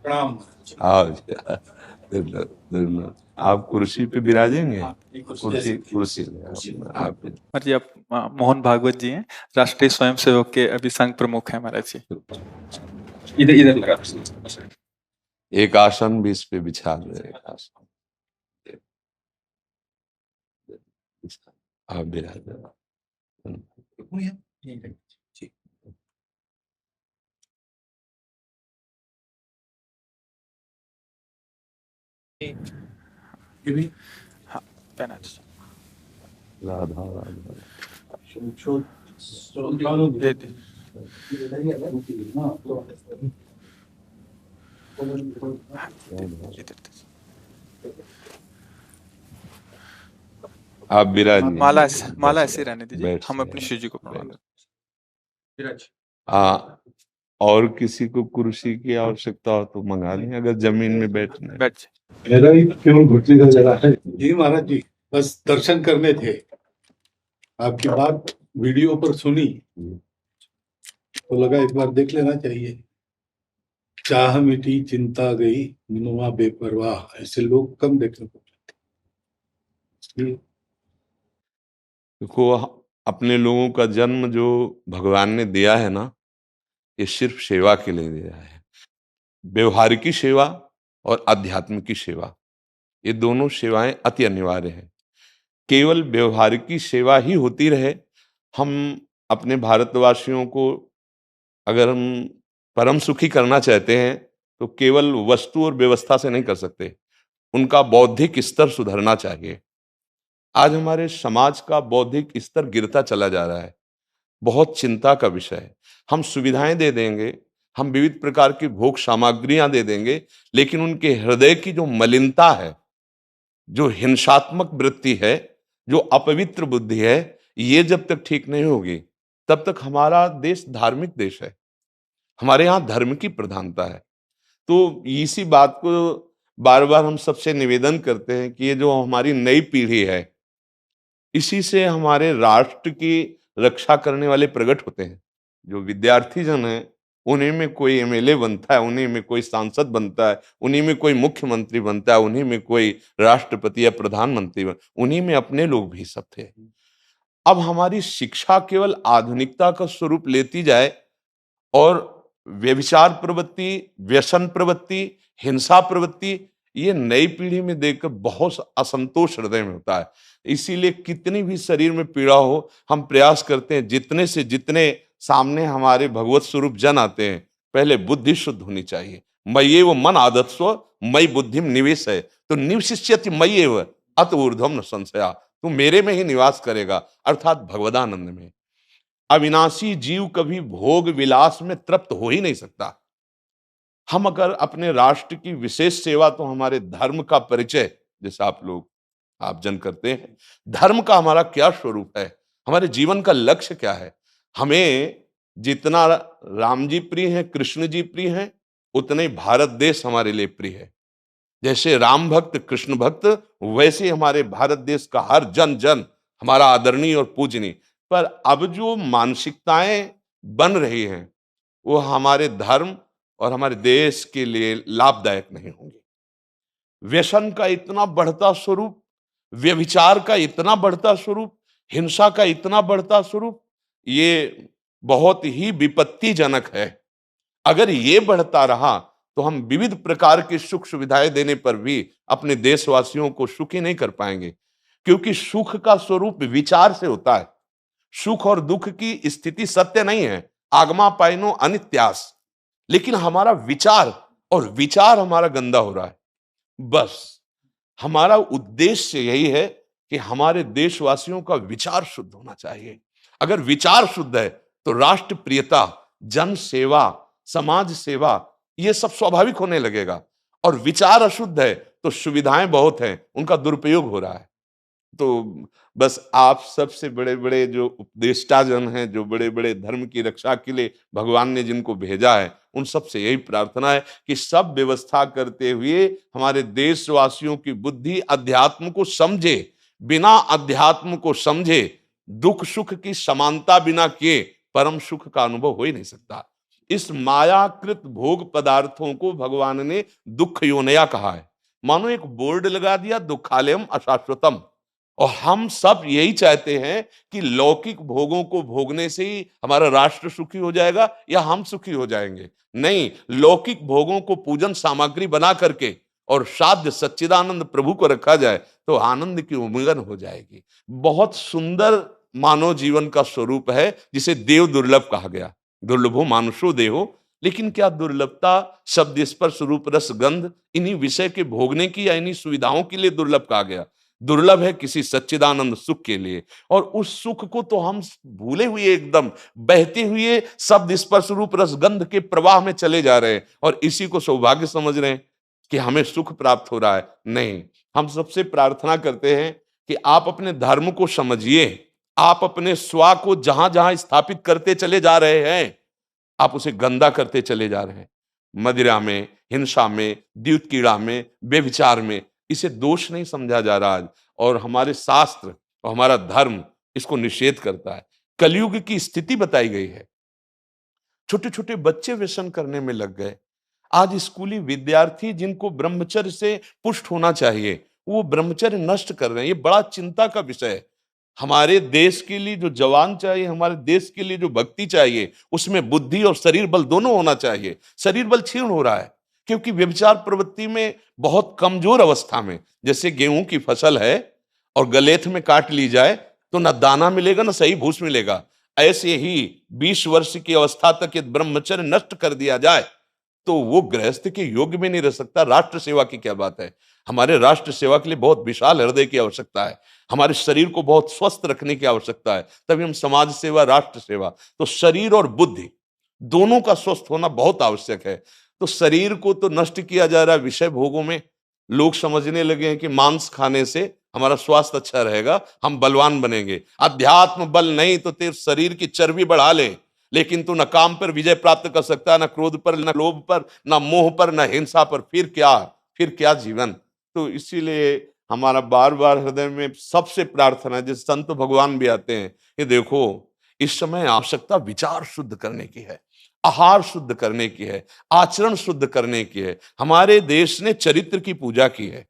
प्रणाम। आओ जी, धन्यवाद। आप कुर्सी पे विराजेंगे। कुर्सी कुर्सी आप जी, आप मोहन भागवत जी हैं, राष्ट्रीय स्वयंसेवक के अभी संघ प्रमुख हैं महाराज जी। इधर इधर लगा। एक आसन भी इस पे बिछा दो। एक आसन आप विराज। हाँ, पहना दीजिए। राधा राधा दे दे। इधर दीजिए। आप विराजिए। माला ऐसे रहने दीजिए, बैठ हम से अपनी शिव जी को प्रणाम बैठ। करते। और किसी को कुर्सी की आवश्यकता हो तो मंगा लें, अगर जमीन में बैठना है। बैठ जाए। मेरा ही केवल घुटने का जरा है जी महाराज जी, बस दर्शन करने थे। आपकी बात वीडियो पर सुनी तो लगा एक बार देख लेना चाहिए। चाह मिटी चिंता गई मनुआ बेपरवाह, ऐसे लोग कम देखने को मिलते। देखो, अपने लोगों का जन्म जो भगवान ने दिया है ना, ये सिर्फ सेवा के लिए दिया है। व्यवहारिकी सेवा और आध्यात्मिक सेवा, ये दोनों सेवाएं अति अनिवार्य हैं। केवल व्यवहारिकी सेवा ही होती रहे, हम अपने भारतवासियों को अगर हम परम सुखी करना चाहते हैं तो केवल वस्तु और व्यवस्था से नहीं कर सकते, उनका बौद्धिक स्तर सुधरना चाहिए। आज हमारे समाज का बौद्धिक स्तर गिरता चला जा रहा है, बहुत चिंता का विषय है। हम सुविधाएं दे देंगे, हम विविध प्रकार की भोग सामग्रियां दे देंगे, लेकिन उनके हृदय की जो मलिनता है, जो हिंसात्मक वृत्ति है, जो अपवित्र बुद्धि है, ये जब तक ठीक नहीं होगी तब तक हमारा देश धार्मिक देश है, हमारे यहाँ धर्म की प्रधानता है। तो इसी बात को बार बार हम सबसे निवेदन करते हैं कि ये जो हमारी नई पीढ़ी है, इसी से हमारे राष्ट्र की रक्षा करने वाले प्रकट होते हैं। जो विद्यार्थी जन है, उन्हीं में कोई एमएलए बनता है, उन्हीं में कोई सांसद बनता है, उन्हीं में कोई मुख्यमंत्री बनता है, उन्हीं में कोई राष्ट्रपति या प्रधानमंत्री उन्हीं में अपने लोग भी सब थे। अब हमारी शिक्षा केवल आधुनिकता का स्वरूप लेती जाए और व्यभिचार प्रवृत्ति, व्यसन प्रवृत्ति, हिंसा प्रवृत्ति, ये नई पीढ़ी में देखकर बहुत असंतोष हृदय में होता है। इसीलिए कितनी भी शरीर में पीड़ा हो, हम प्रयास करते हैं जितने से जितने सामने हमारे भगवत स्वरूप जन आते हैं, पहले बुद्धि शुद्ध होनी चाहिए। मय्येव मन आदत्स्व मयि बुद्धिम निवेश है, तो निवशिष्यति मय्येव अत ऊर्ध्वम न संशया, तू मेरे में ही निवास करेगा, अर्थात भगवदानंद में। अविनाशी जीव कभी भोग विलास में तृप्त हो ही नहीं सकता। हम अगर अपने राष्ट्र की विशेष सेवा, तो हमारे धर्म का परिचय, जैसे आप जन करते हैं, धर्म का हमारा क्या स्वरूप है, हमारे जीवन का लक्ष्य क्या है। हमें जितना राम जी प्रिय हैं, कृष्ण जी प्रिय हैं, उतने ही भारत देश हमारे लिए प्रिय है। जैसे राम भक्त कृष्ण भक्त, वैसे हमारे भारत देश का हर जन जन हमारा आदरणीय और पूजनीय। पर अब जो मानसिकताएं बन रही हैं, वो हमारे धर्म और हमारे देश के लिए लाभदायक नहीं होंगी। व्यसन का इतना बढ़ता स्वरूप, व्यभिचार का इतना बढ़ता स्वरूप, हिंसा का इतना बढ़ता स्वरूप, ये बहुत ही विपत्तिजनक है। अगर ये बढ़ता रहा तो हम विविध प्रकार की सुख सुविधाएं देने पर भी अपने देशवासियों को सुखी नहीं कर पाएंगे, क्योंकि सुख का स्वरूप विचार से होता है। सुख और दुख की स्थिति सत्य नहीं है, आगमा पाइनो अनित्यास, लेकिन हमारा विचार, और विचार हमारा गंदा हो रहा है। बस हमारा उद्देश्य यही है कि हमारे देशवासियों का विचार शुद्ध होना चाहिए। अगर विचार शुद्ध है तो राष्ट्र प्रियता, जन सेवा, समाज सेवा, ये सब स्वाभाविक होने लगेगा। और विचार अशुद्ध है तो सुविधाएं बहुत हैं, उनका दुरुपयोग हो रहा है। तो बस आप सबसे बड़े बड़े जो उपदेष्टा जन हैं, जो बड़े बड़े धर्म की रक्षा के लिए भगवान ने जिनको भेजा है, उन सबसे यही प्रार्थना है कि सब व्यवस्था करते हुए हमारे देशवासियों की बुद्धि अध्यात्म को समझे। बिना अध्यात्म को समझे दुख सुख की समानता बिना किए परम सुख का अनुभव हो ही नहीं सकता। इस मायाकृत भोग पदार्थों को भगवान ने दुख योनया कहा है। मानो एक बोर्ड लगा दिया, दुखालयम अशाश्वतम। और हम सब यही चाहते हैं कि लौकिक भोगों को भोगने से ही हमारा राष्ट्र सुखी हो जाएगा या हम सुखी हो जाएंगे। नहीं, लौकिक भोगों को पूजन सामग्री बना करके और साध्य सच्चिदानंद प्रभु को रखा जाए तो आनंद की उमंगन हो जाएगी। बहुत सुंदर मानव जीवन का स्वरूप है, जिसे देव दुर्लभ कहा गया। दुर्लभो मानुषो देहो। लेकिन क्या दुर्लभता शब्द स्पर्श रूप रस गंध इन्हीं विषय के भोगने की या इन्हीं सुविधाओं के लिए दुर्लभ कहा गया? दुर्लभ है किसी सच्चिदानंद सुख के लिए। और उस सुख को तो हम भूले हुए, एकदम बहते हुए शब्द स्पर्श रूप रस गंध के प्रवाह में चले जा रहे हैं और इसी को सौभाग्य समझ रहे हैं कि हमें सुख प्राप्त हो रहा है। नहीं, हम सबसे प्रार्थना करते हैं कि आप अपने धर्म को समझिए। आप अपने स्वा को जहां जहां स्थापित करते चले जा रहे हैं, आप उसे गंदा करते चले जा रहे हैं। मदिरा में, हिंसा में, द्यूत कीड़ा में, व्यभिचार में, इसे दोष नहीं समझा जा रहा आज। और हमारे शास्त्र और हमारा धर्म इसको निषेध करता है। कलयुग की स्थिति बताई गई है। छोटे छोटे बच्चे व्यसन करने में लग गए। आज स्कूली विद्यार्थी जिनको ब्रह्मचर्य से पुष्ट होना चाहिए, वो ब्रह्मचर्य नष्ट कर रहे हैं। ये बड़ा चिंता का विषय है। हमारे देश के लिए जो जवान चाहिए, हमारे देश के लिए जो भक्ति चाहिए, उसमें बुद्धि और शरीर बल दोनों होना चाहिए। शरीर बल क्षीण हो रहा है क्योंकि व्यभिचार प्रवृत्ति में बहुत कमजोर अवस्था में, जैसे गेहूं की फसल है और गलेथ में काट ली जाए तो न दाना मिलेगा न सही भूस मिलेगा। ऐसे ही 20 वर्ष की अवस्था तक यदि ब्रह्मचर्य नष्ट कर दिया जाए तो वो गृहस्थ के योग्य में नहीं रह सकता। राष्ट्र सेवा की क्या बात है। हमारे राष्ट्र सेवा के लिए बहुत विशाल हृदय की आवश्यकता है। हमारे शरीर को बहुत स्वस्थ रखने की आवश्यकता है, तभी हम समाज सेवा, राष्ट्र सेवा। तो शरीर और बुद्धि दोनों का स्वस्थ होना बहुत आवश्यक है। तो शरीर को तो नष्ट किया जा रहा है विषय भोगों में। लोग समझने लगे हैं कि मांस खाने से हमारा स्वास्थ्य अच्छा रहेगा, हम बलवान बनेंगे। अध्यात्म बल नहीं तो तेरे शरीर की चर्बी बढ़ा ले, लेकिन तू न काम पर विजय प्राप्त कर सकता, न क्रोध पर, न लोभ पर, न मोह पर, न हिंसा पर। फिर क्या जीवन। तो इसीलिए हमारा बार बार हृदय में सबसे प्रार्थना है, जिस संत भगवान भी आते हैं, ये देखो इस समय आवश्यकता विचार शुद्ध करने की है, आहार शुद्ध करने की है, आचरण शुद्ध करने की है। हमारे देश ने चरित्र की पूजा की है।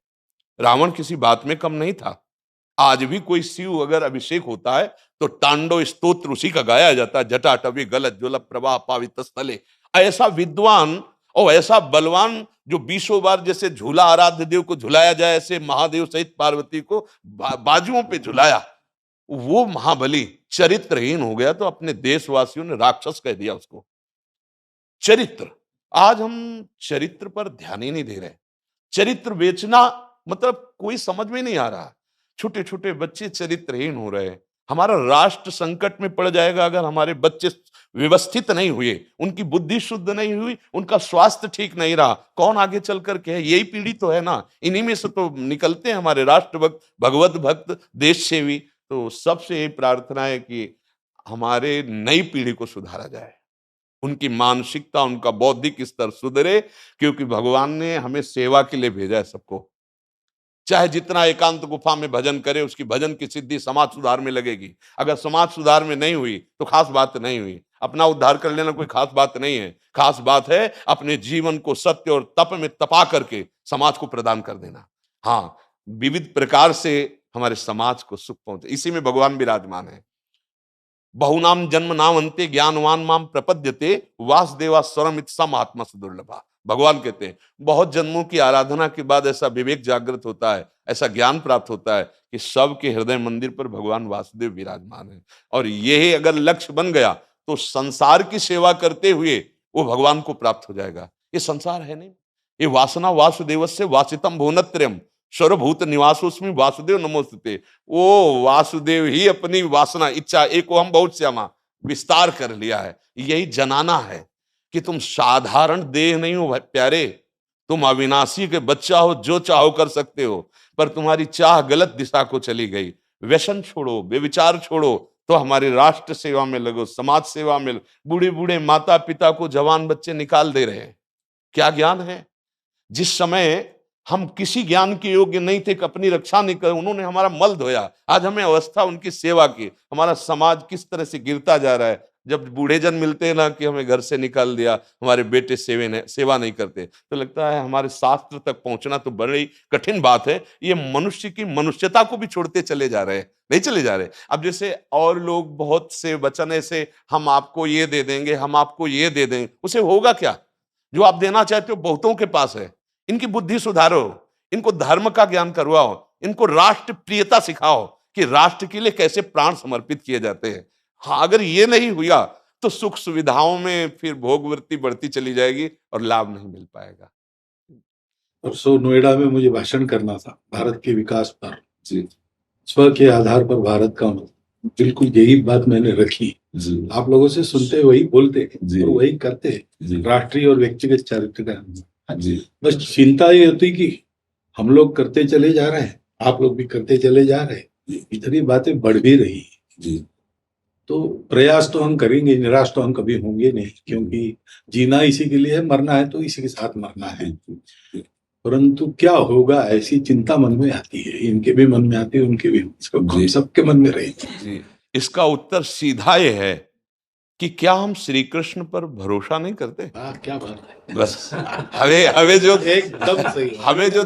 रावण किसी बात में कम नहीं था। आज भी कोई शिव अगर अभिषेक होता है तो तांडव स्तोत्र उसी का गाया जाता है। जटाटवी गलत ज्वल प्रवाह पावित स्थले। ऐसा विद्वान और ऐसा बलवान जो 20 बार जैसे झूला आराध्य देव को झुलाया जाए, ऐसे महादेव सहित पार्वती को बाजुओं पे झुलाया, वो महाबली चरित्रहीन हो गया तो अपने देशवासियों ने राक्षस कह दिया उसको। चरित्र, आज हम चरित्र पर ध्यान ही नहीं दे रहे। चरित्र बेचना मतलब कोई समझ में नहीं आ रहा। छोटे छोटे बच्चे चरित्रहीन हो रहे हैं। हमारा राष्ट्र संकट में पड़ जाएगा अगर हमारे बच्चे व्यवस्थित नहीं हुए, उनकी बुद्धि शुद्ध नहीं हुई, उनका स्वास्थ्य ठीक नहीं रहा। कौन आगे चल कर के है? यही पीढ़ी तो है ना। इन्हीं में से तो निकलते हैं हमारे राष्ट्र भक्त, भगवत भक्त, देश सेवी। तो सबसे यही प्रार्थना है कि हमारे नई पीढ़ी को सुधारा जाए, उनकी मानसिकता, उनका बौद्धिक स्तर सुधरे, क्योंकि भगवान ने हमें सेवा के लिए भेजा है सबको। चाहे जितना एकांत गुफा में भजन करे, उसकी भजन की सिद्धि समाज सुधार में लगेगी। अगर समाज सुधार में नहीं हुई तो खास बात नहीं हुई। अपना उद्धार कर लेना कोई खास बात नहीं है। खास बात है अपने जीवन को सत्य और तप में तपा करके समाज को प्रदान कर देना। हाँ, विविध प्रकार से हमारे समाज को सुख पहुंचे, इसी में भगवान विराजमान है। बहुनाम जन्म नाम अंते ज्ञानवान माम प्रपद्यते वासुदेवा स्वरमित सम आत्मा दुर्लभा। भगवान कहते हैं बहुत जन्मों की आराधना के बाद ऐसा विवेक जागृत होता है, ऐसा ज्ञान प्राप्त होता है कि सबके हृदय मंदिर पर भगवान वासुदेव विराजमान है। और यही अगर लक्ष्य बन गया तो संसार की सेवा करते हुए वो भगवान को प्राप्त हो जाएगा। ये संसार है नहीं, ये वासना वासुदेवस्य वासितम भुवनत्रयम् सर्वभूत निवासोस्मि वासुदेव नमोस्तुते। वो वासुदेव ही अपनी वासना, इच्छा, एको हम बहुत श्यामा विस्तार कर लिया है। यही जनाना है कि तुम साधारण देह नहीं हो प्यारे, तुम अविनाशी के बच्चा हो, जो चाहो कर सकते हो। पर तुम्हारी चाह गलत दिशा को चली गई। व्यसन छोड़ो, बेविचार छोड़ो, तो हमारी राष्ट्र सेवा में लगो, समाज सेवा में। बूढ़े बूढ़े माता पिता को जवान बच्चे निकाल दे रहे हैं। क्या ज्ञान है? जिस समय हम किसी ज्ञान के योग्य नहीं थे कि अपनी रक्षा नहीं कर, उन्होंने हमारा मल धोया। आज हमें अवस्था उनकी सेवा की। हमारा समाज किस तरह से गिरता जा रहा है। जब बूढ़े जन मिलते हैं ना कि हमें घर से निकाल दिया, हमारे बेटे सेवा नहीं करते, तो लगता है हमारे शास्त्र तक पहुंचना तो बड़ी कठिन बात है। ये मनुष्य की मनुष्यता को भी छोड़ते चले जा रहे हैं, नहीं चले जा रहे। अब जैसे और लोग बहुत से वचन ऐसे, हम आपको ये दे देंगे, हम आपको ये दे देंगे, उसे होगा क्या? जो आप देना चाहते हो बहुतों के पास है। इनकी बुद्धि सुधारो, इनको धर्म का ज्ञान करवाओ, इनको राष्ट्र प्रियता सिखाओ कि राष्ट्र के लिए कैसे प्राण समर्पित किए जाते हैं। हाँ, अगर ये नहीं हुआ तो सुख सुविधाओं में फिर भोगवृत्ति बढ़ती चली जाएगी और लाभ नहीं मिल पाएगा। परसों नोएडा में मुझे भाषण करना था भारत के विकास पर जी, स्व के आधार पर भारत का बिल्कुल यही बात मैंने रखी जी। आप लोगों से सुनते वही बोलते और वही करते, राष्ट्रीय और व्यक्तिगत चरित्र का जी। बस चिंता ये होती कि हम लोग करते चले जा रहे हैं, आप लोग भी करते चले जा रहे हैं, इतनी बातें बढ़ भी रही जी। तो प्रयास तो हम करेंगे, निराश तो हम कभी होंगे नहीं, क्योंकि जीना इसी के लिए है, मरना है तो इसी के साथ मरना है। परंतु क्या होगा ऐसी चिंता मन में आती है, इनके भी मन में आती है, उनके भी, सबके मन में रहेगी। इसका उत्तर सीधा ये है कि क्या हम श्री कृष्ण पर भरोसा नहीं करते? क्या बात है। बस हमें जो एकदम सही, हमें जो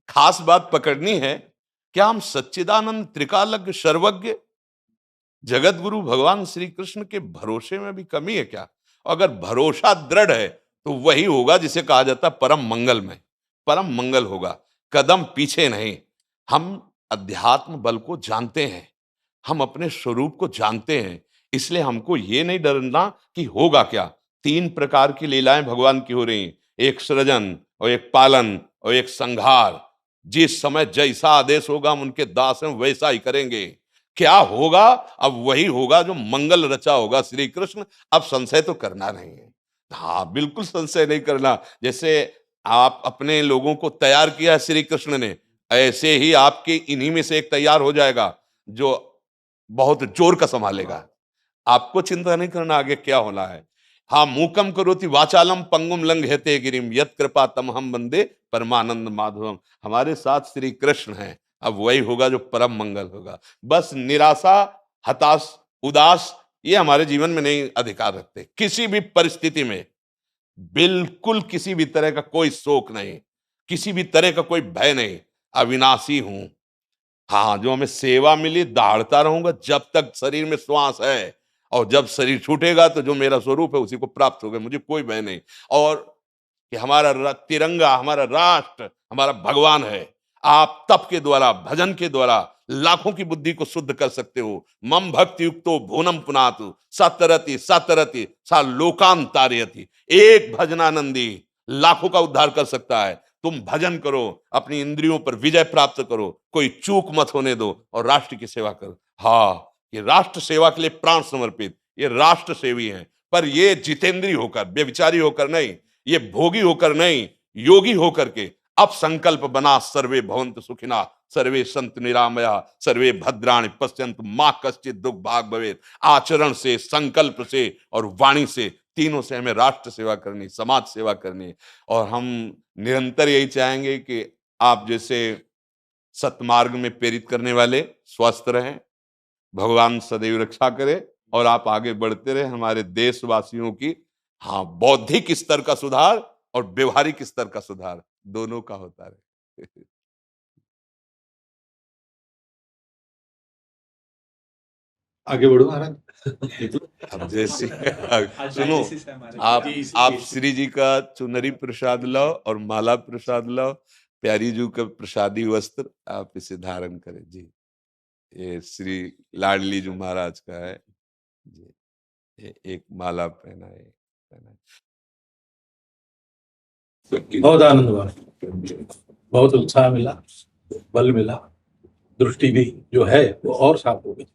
खास बात पकड़नी है, क्या हम सच्चिदानंद त्रिकालज्ञ सर्वज्ञ जगत गुरु भगवान श्री कृष्ण के भरोसे में भी कमी है क्या? अगर भरोसा दृढ़ है तो वही होगा जिसे कहा जाता है परम मंगल में, परम मंगल होगा, कदम पीछे नहीं। हम अध्यात्म बल को जानते हैं, हम अपने स्वरूप को जानते हैं, इसलिए हमको ये नहीं डरना कि होगा क्या। 3 प्रकार की लीलाएं भगवान की हो रही, एक सृजन और एक पालन और एक संहार। जिस समय जैसा आदेश होगा हम उनके दास हैं, वैसा ही करेंगे। क्या होगा? अब वही होगा जो मंगल रचा होगा श्री कृष्ण। अब संशय तो करना नहीं है। हाँ, बिल्कुल संशय नहीं करना। जैसे आप अपने लोगों को तैयार किया श्री कृष्ण ने, ऐसे ही आपके इन्हीं में से एक तैयार हो जाएगा जो बहुत जोर का संभालेगा। आपको चिंता नहीं करना आगे क्या होना है। हाँ, मूकम करोति वाचालम पंगुम लंघयते गिरिम यत् कृपा तमहम वंदे परमानंद माधवम। हमारे साथ श्री कृष्ण हैं, अब वही होगा जो परम मंगल होगा। बस निराशा, हताश, उदास ये हमारे जीवन में नहीं अधिकार रखते। किसी भी परिस्थिति में बिल्कुल किसी भी तरह का कोई शोक नहीं, किसी भी तरह का कोई भय नहीं। अविनाशी हूं। हाँ, जो हमें सेवा मिली दहाड़ता रहूंगा जब तक शरीर में श्वास है, और जब शरीर छूटेगा तो जो मेरा स्वरूप है उसी को प्राप्त होगा, मुझे कोई भय नहीं। और कि हमारा तिरंगा, हमारा राष्ट्र, हमारा भगवान है। आप तप के द्वारा, भजन के द्वारा लाखों की बुद्धि को शुद्ध कर सकते हो। मम भक्ति युक्तो भुवनम पुनातु सतरति सतरति सा लोकांतारयति। एक भजनानंदी लाखों का उद्धार कर सकता है। तुम भजन करो, अपनी इंद्रियों पर विजय प्राप्त करो, कोई चूक मत होने दो और राष्ट्र की सेवा करो। हाँ, ये राष्ट्र सेवा के लिए प्राण समर्पित, ये राष्ट्र सेवी हैं। पर ये जितेंद्रीय होकर, व्यभिचारी होकर नहीं, ये भोगी होकर नहीं, योगी होकर के अब संकल्प बना, सर्वे भवन्तु सुखिना, सर्वे सन्तु निरामया, सर्वे भद्राणि पश्यन्तु मा कश्चित् दुःख भाग् भवेत्। आचरण से, संकल्प से और वाणी से, तीनों से हमें राष्ट्र सेवा करनी, समाज सेवा करनी। और हम निरंतर यही चाहेंगे कि आप जैसे सतमार्ग में प्रेरित करने वाले स्वस्थ रहें, भगवान सदैव रक्षा करे और आप आगे बढ़ते रहे। हमारे देशवासियों की हाँ बौद्धिक स्तर का सुधार और व्यवहारिक स्तर का सुधार दोनों का होता रहे। आगे बढ़ो महाराज। अब जैसे सुनो, आप श्री जी का चुनरी प्रसाद लाओ और माला प्रसाद लाओ, प्यारी जी का प्रसादी वस्त्र आप इसे धारण करें जी। ये श्री लाडली जी महाराज का है जी, ये एक माला पहनाए। बहुत आनंद हुआ, बहुत उत्साह मिला, बल मिला, दृष्टि भी जो है वो और साफ हो गई।